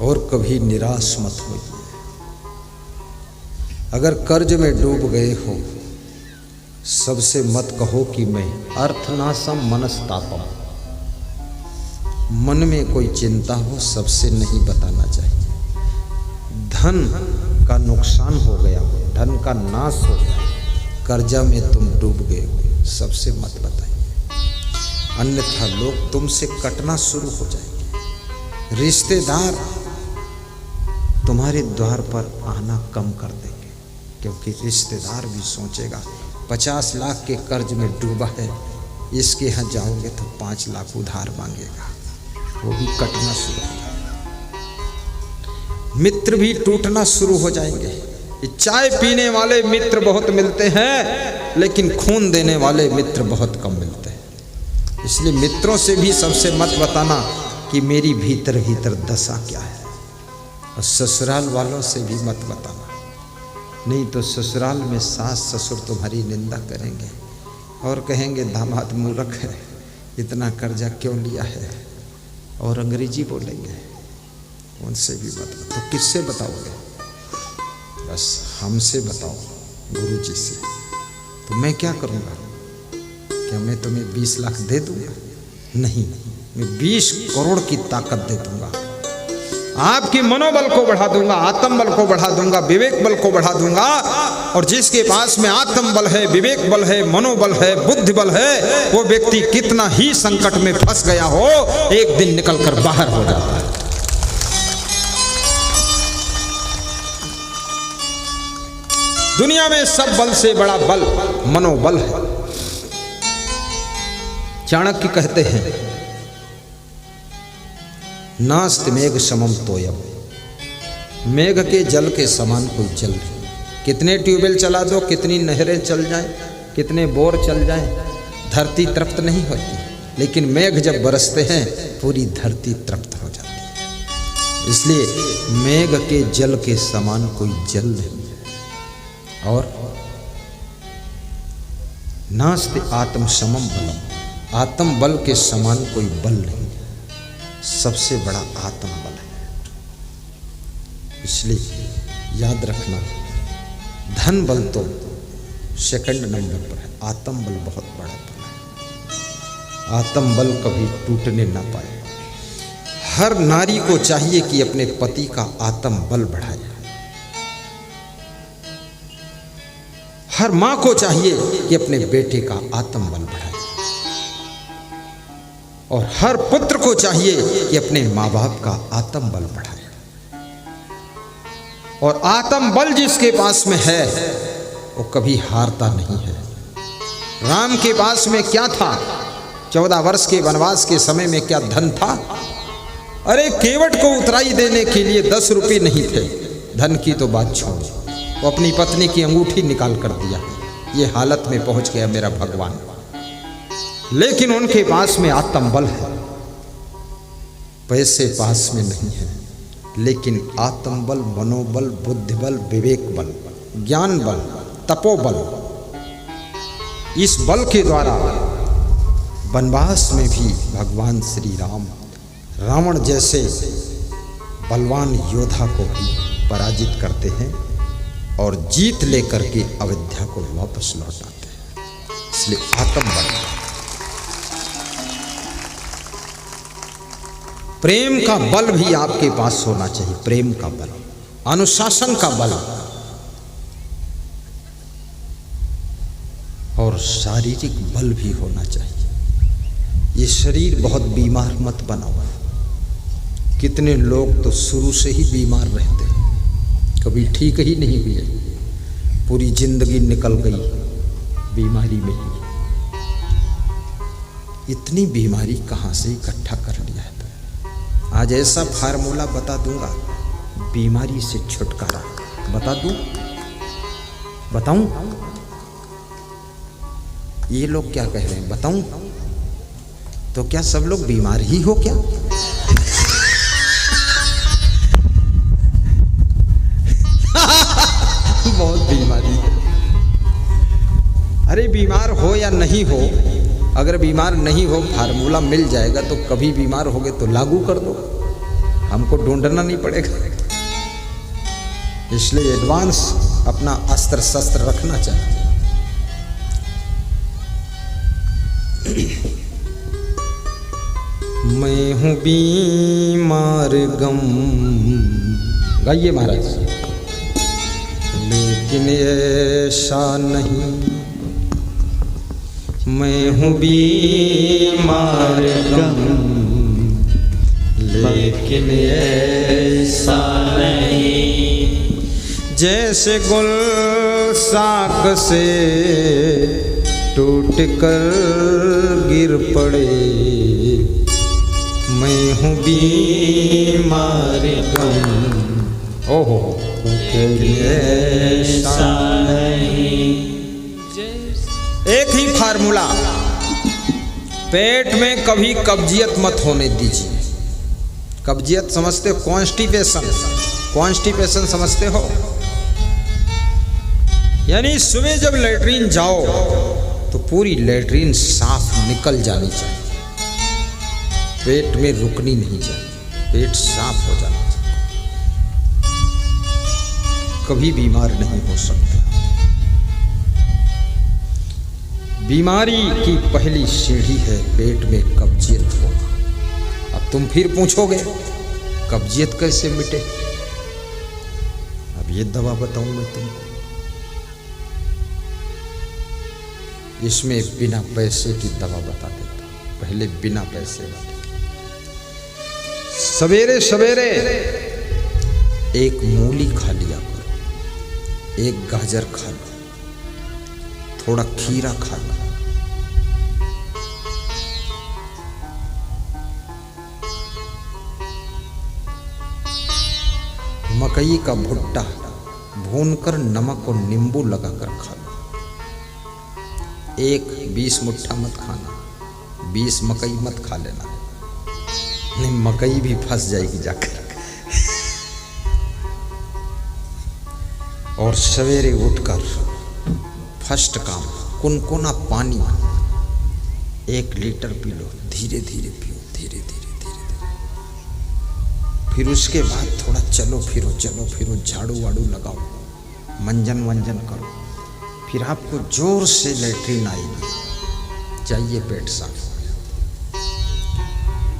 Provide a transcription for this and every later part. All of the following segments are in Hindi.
और कभी निराश मत होइए। अगर कर्ज में डूब गए हो, सबसे मत कहो कि मैं अर्थनाशम मनस्तापम। मन में कोई चिंता हो, सबसे नहीं बताना चाहिए। धन का नुकसान हो गया हो, धन का नाश हो गया, कर्जा में तुम डूब गए हो, सबसे मत बताइए, अन्यथा लोग तुमसे कटना शुरू हो जाएंगे। रिश्तेदार तुम्हारे द्वार पर आना कम कर देंगे, क्योंकि रिश्तेदार भी सोचेगा 50 लाख के कर्ज में डूबा है, इसके यहाँ जाओगे तो 5 लाख उधार मांगेगा, वो भी कटना शुरू हो जाएगा। मित्र भी टूटना शुरू हो जाएंगे। चाय पीने वाले मित्र बहुत मिलते हैं, लेकिन खून देने वाले मित्र बहुत कम मिलते हैं। इसलिए मित्रों से भी सबसे मत बताना कि मेरी भीतर भीतर दशा क्या है, और ससुराल वालों से भी मत बताना, नहीं तो ससुराल में सास ससुर तुम्हारी निंदा करेंगे और कहेंगे दामाद मूर्ख है, इतना कर्जा क्यों लिया है, और अंग्रेजी बोलेंगे। उनसे भी मत बताओ। तो किससे बताओगे? बस हमसे बताओ, गुरु जी से। तो मैं क्या करूँगा? क्या मैं तुम्हें 20 लाख दे दूँगा? नहीं, मैं 20 करोड़ की ताकत दे दूँगा। आपके मनोबल को बढ़ा दूंगा, आत्म बल को बढ़ा दूंगा, विवेक बल को बढ़ा दूंगा। और जिसके पास में आत्म बल है, विवेक बल है, मनोबल है, बुद्धि बल है, वो व्यक्ति कितना ही संकट में फंस गया हो, एक दिन निकलकर बाहर हो जाता है। दुनिया में सब बल से बड़ा बल मनोबल है। चाणक्य कहते हैं, नास्ति मेघ समम तोयम। मेघ के जल के समान कोई जल नहीं। कितने ट्यूबवेल चला दो, कितनी नहरें चल जाएं, कितने बोर चल जाएं, धरती तृप्त नहीं होती। लेकिन मेघ जब बरसते हैं, पूरी धरती तृप्त हो जाती है। इसलिए मेघ के जल के समान कोई जल नहीं है। और नास्ति आत्म समम बलम। आत्म बल के समान कोई बल नहीं है, सबसे बड़ा आत्म बल है। इसलिए याद रखना, धन बल तो सेकंड नंबर पर है, आत्म बल बहुत बड़ा बल है। आत्म बल कभी टूटने ना पाए। हर नारी को चाहिए कि अपने पति का आत्म बल बढ़ाए। हर मां को चाहिए कि अपने बेटे का आत्म बल बढ़ाए। और हर पुत्र को चाहिए कि अपने माँ बाप का आत्म बल बढ़ाए। और आत्म बल जिसके पास में है, वो कभी हारता नहीं है। राम के पास में क्या था? 14 वर्ष के वनवास के समय में क्या धन था? अरे केवट को उतराई देने के लिए 10 रुपये नहीं थे। धन की तो बात छोड़, वो अपनी पत्नी की अंगूठी निकाल कर दिया। ये हालत में पहुंच गया मेरा भगवान। लेकिन उनके पास में आत्म बल है, पैसे पास में नहीं है, लेकिन आत्म बल, मनोबल, बुद्धि बल, विवेक बल, ज्ञान बल, तपोबल, इस बल के द्वारा वनवास में भी भगवान श्री राम रावण जैसे बलवान योद्धा को भी पराजित करते हैं और जीत लेकर के अयोध्या को वापस लौटाते हैं। इसलिए आत्म बल। प्रेम का बल भी आपके पास होना चाहिए। प्रेम का बल, अनुशासन का बल, और शारीरिक बल भी होना चाहिए। ये शरीर बहुत बीमार मत बनाओ। कितने लोग तो शुरू से ही बीमार रहते हैं, कभी ठीक ही नहीं हुए, पूरी जिंदगी निकल गई बीमारी में ही। इतनी बीमारी कहाँ से इकट्ठा कर लिया है? आज ऐसा फार्मूला बता दूंगा, बीमारी से छुटकारा बता दूं? बताऊं? ये लोग क्या कह रहे हैं, बताऊं? तो क्या सब लोग बीमार ही हो क्या? बहुत बीमारी है। अरे बीमार हो या नहीं हो, अगर बीमार नहीं हो, फार्मूला मिल जाएगा, तो कभी बीमार होगे तो लागू कर दो। हमको ढूंढना नहीं पड़ेगा। इसलिए एडवांस अपना अस्त्र शस्त्र रखना चाहिए। मैं हूँ बीमार गम, गाइए महाराज। लेकिन ऐसा नहीं, मैं हूँ बीमार गम, लेकिन ऐसा नहीं। जैसे गुल साग से टूट कर गिर पड़े, मैं हूँ बीमार गम। ओहो, ऐसा नहीं। एक ही फार्मूला, पेट में कभी कब्जियत मत होने दीजिए। कब्जियत समझते हो? कॉन्स्टिपेशन, कॉन्स्टिपेशन समझते हो? यानी सुबह जब लेटरीन जाओ तो पूरी लेटरीन साफ निकल जानी चाहिए, पेट में रुकनी नहीं चाहिए, पेट साफ हो जाना चाहिए। कभी बीमार नहीं हो सकते। बीमारी की पहली सीढ़ी है पेट में कब्जियत होना। अब तुम फिर पूछोगे कब्जियत कैसे मिटे? अब ये दवा बताऊं मैं तुमको, इसमें बिना पैसे की दवा बता देता हूं। पहले बिना पैसे वाली, सवेरे सवेरे एक मूली खा लिया करो, एक गाजर खा लो, थोड़ा खीरा खा लो। मकई का भुट्टा भूनकर नमक और नींबू लगाकर खा लो। एक 20 मुट्ठा मत खाना, 20 मकई मत खा लेना, नहीं मकई भी फंस जाएगी जाकर। और सवेरे उठकर फर्स्ट काम, कुनकुना पानी 1 लीटर पी लो, धीरे धीरे पियो, धीरे धीरे धीरे धीरे। फिर उसके बाद थोड़ा चलो फिरो, झाड़ू वाड़ू लगाओ, मंजन वंजन करो, फिर आपको जोर से लेटरीन आएगी, जाइए पेट साफ हो गया।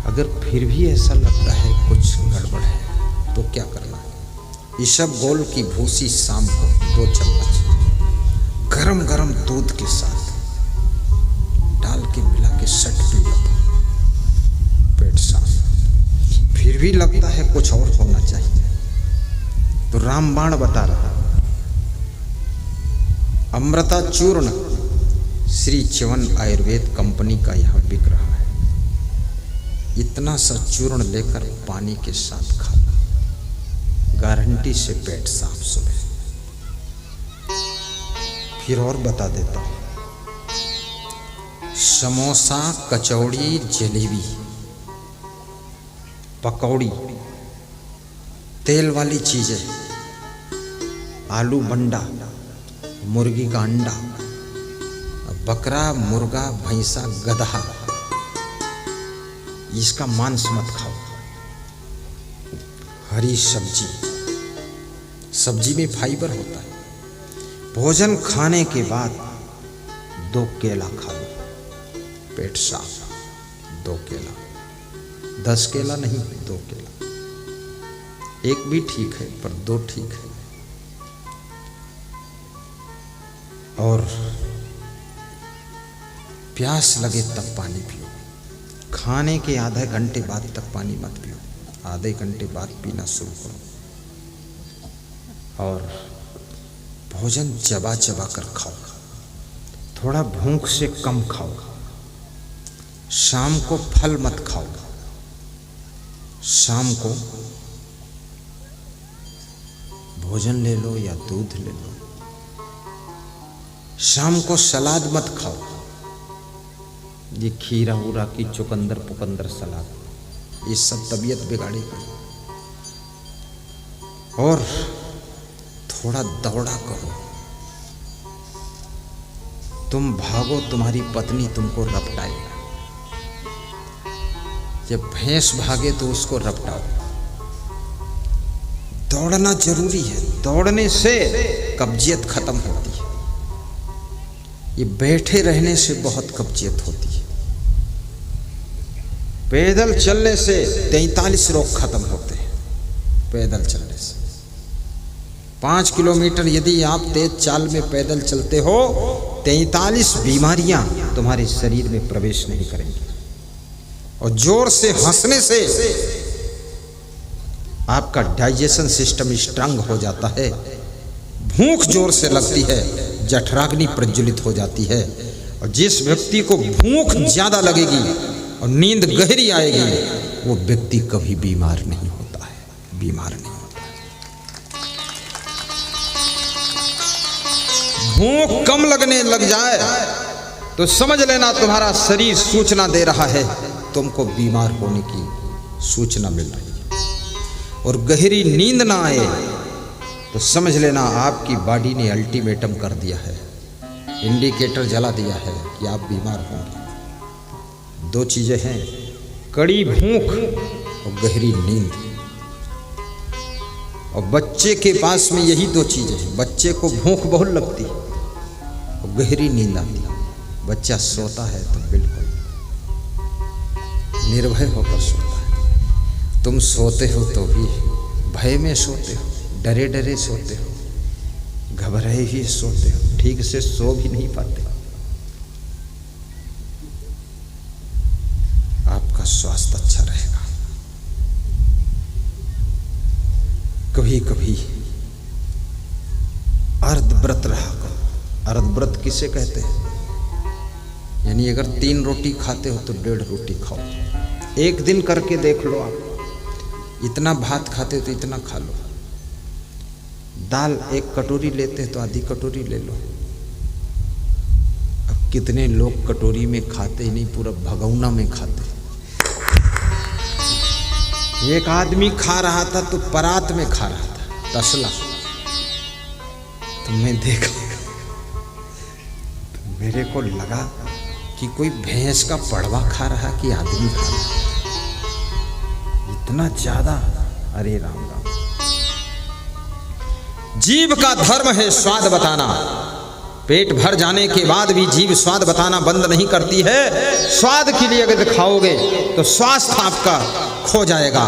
अगर फिर भी ऐसा लगता है कुछ गड़बड़ है तो क्या करना है? इसबगोल की भूसी शाम को 2 चम्मच गरम गरम दूध के साथ डाल के मिला के सट पी लो, पेट साफ। फिर भी लगता है कुछ और होना चाहिए तो रामबाण बता रहा, अमृता चूर्ण श्री च्यवन आयुर्वेद कंपनी का यहाँ बिक रहा है। इतना सा चूर्ण लेकर पानी के साथ खा, गारंटी से पेट साफ सुबह। फिर और बता देता हूं, समोसा, कचौड़ी, जलेबी, पकौड़ी, तेल वाली चीजें, आलू बंडा, मुर्गी का अंडा, बकरा, मुर्गा, भैंसा, गधा, इसका मांस मत खाओ। हरी सब्जी, सब्जी में फाइबर होता है। भोजन खाने के बाद 2 केला खा लो, पेट साफ। 2 केला, 10 केला नहीं, 2 केला। 1 भी ठीक है पर 2 ठीक है। और प्यास लगे तब पानी पियो। खाने के आधे घंटे बाद तक पानी मत पियो, आधे घंटे बाद पीना शुरू करो। और भोजन चबा चबा कर खाओ, थोड़ा भूख से कम खाओ। शाम को फल मत खाओ, शाम को भोजन ले लो या दूध ले लो। शाम को सलाद मत खाओ, ये खीरा उरा की चुकंदर पुकंदर सलाद, ये सब तबीयत बिगाड़ेगी। और थोड़ा दौड़ा करो, तुम भागो, तुम्हारी पत्नी तुमको रपटाएगी। जब भैंस भागे तो उसको रपटाओ, दौड़ना जरूरी है। दौड़ने से कब्जियत खत्म होती है। ये बैठे रहने से बहुत कब्जियत होती है। पैदल चलने से 43 रोग खत्म होते हैं। पैदल चलने से 5 किलोमीटर यदि आप तेज चाल में पैदल चलते हो, 43 बीमारियां तुम्हारे शरीर में प्रवेश नहीं करेंगी। और जोर से हंसने से आपका डाइजेशन सिस्टम स्ट्रांग हो जाता है। भूख जोर से लगती है, जठराग्नि प्रज्वलित हो जाती है। और जिस व्यक्ति को भूख ज्यादा लगेगी और नींद गहरी आएगी, वो व्यक्ति कभी बीमार नहीं होता है, बीमार नहीं होता है। भूख कम लगने लग जाए तो समझ लेना तुम्हारा शरीर सूचना दे रहा है, तुमको बीमार होने की सूचना मिल रही है। और गहरी नींद ना आए तो समझ लेना आपकी बॉडी ने अल्टीमेटम कर दिया है, इंडिकेटर जला दिया है कि आप बीमार होंगे। 2 चीजें हैं, कड़ी भूख और गहरी नींद। और बच्चे के पास में यही 2 चीजें हैं। बच्चे को भूख बहुत लगती है और गहरी नींद आती है। बच्चा सोता है तो बिल्कुल निर्भय होकर सोता है। तुम सोते हो तो भी भय में सोते हो, डरे डरे सोते हो, घबराए ही सोते हो, ठीक से सो भी नहीं पाते। आपका स्वास्थ्य अच्छा रहेगा। कभी कभी अर्धव्रत रहा करो। अर्धव्रत किसे कहते हैं? यानी अगर 3 रोटी खाते हो तो 1.5 रोटी खाओ। 1 दिन करके देख लो। आप इतना भात खाते हो तो इतना खा लो। दाल 1 कटोरी लेते हैं तो आधी कटोरी ले लो। अब कितने लोग कटोरी में खाते ही नहीं, पूरा भगौना में खाते। एक आदमी खा रहा था तो परात में खा रहा था, तसला। तो मैं देखा तो मेरे को लगा कि कोई भैंस का पड़वा खा रहा कि आदमी खा रहा। इतना ज्यादा, अरे राम राम। जीभ का धर्म है स्वाद बताना। पेट भर जाने के बाद भी जीभ स्वाद बताना बंद नहीं करती है। स्वाद के लिए अगर खाओगे तो स्वास्थ्य आपका खो जाएगा।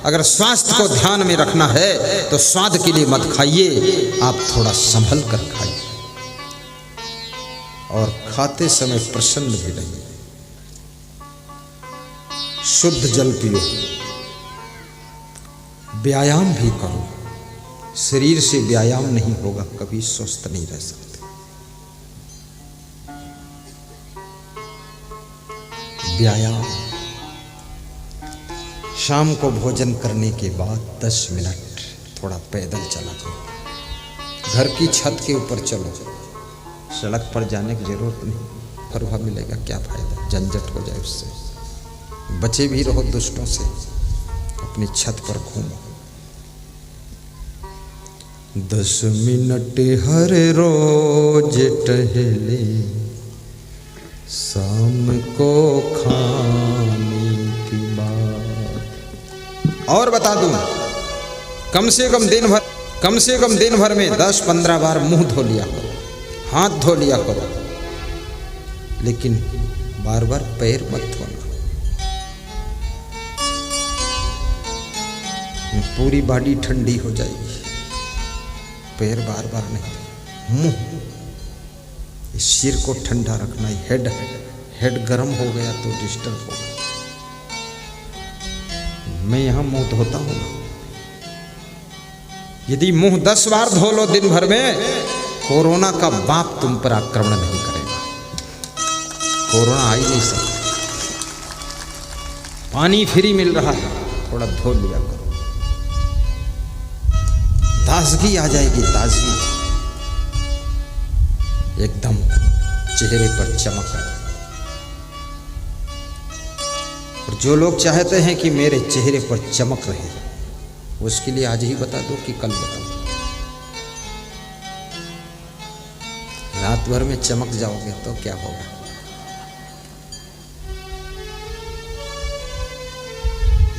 अगर स्वास्थ्य को ध्यान में रखना है तो स्वाद के लिए मत खाइए, आप थोड़ा संभल कर खाइए। और खाते समय प्रसन्न भी रहिए। शुद्ध जल पियो, व्यायाम भी करो। शरीर से व्यायाम नहीं होगा कभी स्वस्थ नहीं रह सकते। व्यायाम, शाम को भोजन करने के बाद 10 मिनट थोड़ा पैदल चला करो। घर की छत के ऊपर चलो, सड़क पर जाने की जरूरत नहीं। फरवा मिलेगा, क्या फायदा, झंझट हो जाए उससे। बचे भी रहो दुष्टों से। अपनी छत पर घूमो। 10 मिनट हर रोज टहले, शाम को खाने की बात। और बता दूं, कम से कम दिन भर में 10-15 बार मुंह धो लिया करो, हाथ धो लिया करो। लेकिन बार बार पैर मत धोना। पूरी बॉडी ठंडी हो जाएगी। पैर बार बार नहीं, मुंह। इस सिर को ठंडा रखना। हेड गर्म हो गया तो डिस्टर्ब होगा। मैं यहां मुंह धोता हूं। यदि मुंह 10 बार धो लो दिन भर में, कोरोना का बाप तुम पर आक्रमण नहीं करेगा। कोरोना आ ही नहीं सकता। पानी फ्री मिल रहा है, थोड़ा धो लिया करो। ताजगी आ जाएगी, ताजगी एकदम चेहरे पर चमक। और जो लोग चाहते हैं कि मेरे चेहरे पर चमक रहे, उसके लिए आज ही बता दो कि कल बताओ। रात भर में चमक जाओगे तो क्या होगा?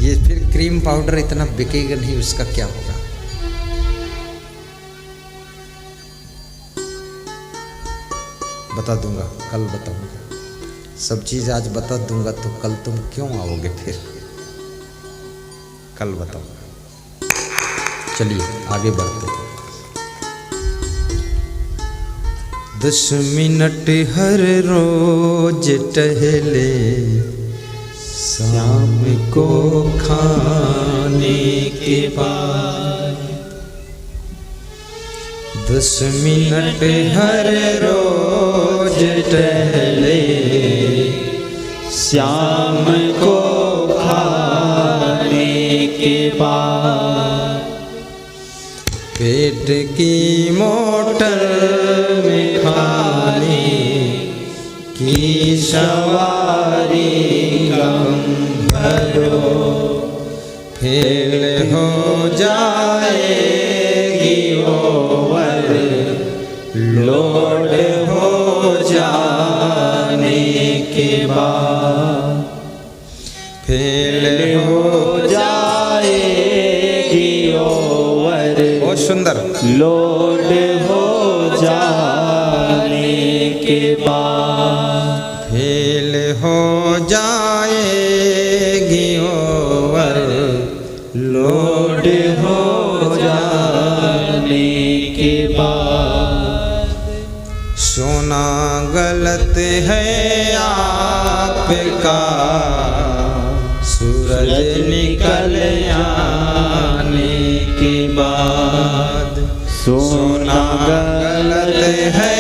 ये फिर क्रीम पाउडर इतना बिकेगा नहीं, उसका क्या होगा? बता दूंगा, कल बताऊंगा। सब चीज़ आज बता दूंगा तो कल तुम क्यों आओगे फिर? कल बताऊंगा। चलिए आगे बढ़ते। 10 मिनट हर रोज टहले शाम को खाने के बाद। 10 मिनट हर रोज टहले शाम को खाने के बाद। पेट की मोटर में खाने की सवारी कम भरो, फेल हो जाएगी ओवर लोड हो जाने के बाद। फेल हो जाएगी ओवर बहुत सुंदर लोड हो जाने के बाद। फेल हो जाएगी ओवर लोड हो जाने के बाद। सोना गलत है आपका, सूरज निकल आने के बाद। सोना गलत है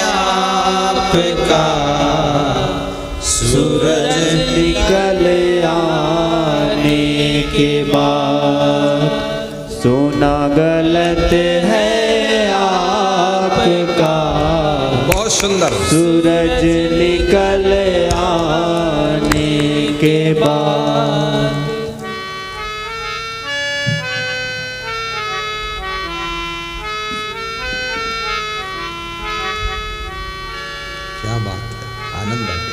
आपका, सूरज निकल आने के बाद। सोना गलत है आपका, बहुत सुंदर। सूरज निकल आने के बाद। क्या बात है, आनंद आ गया।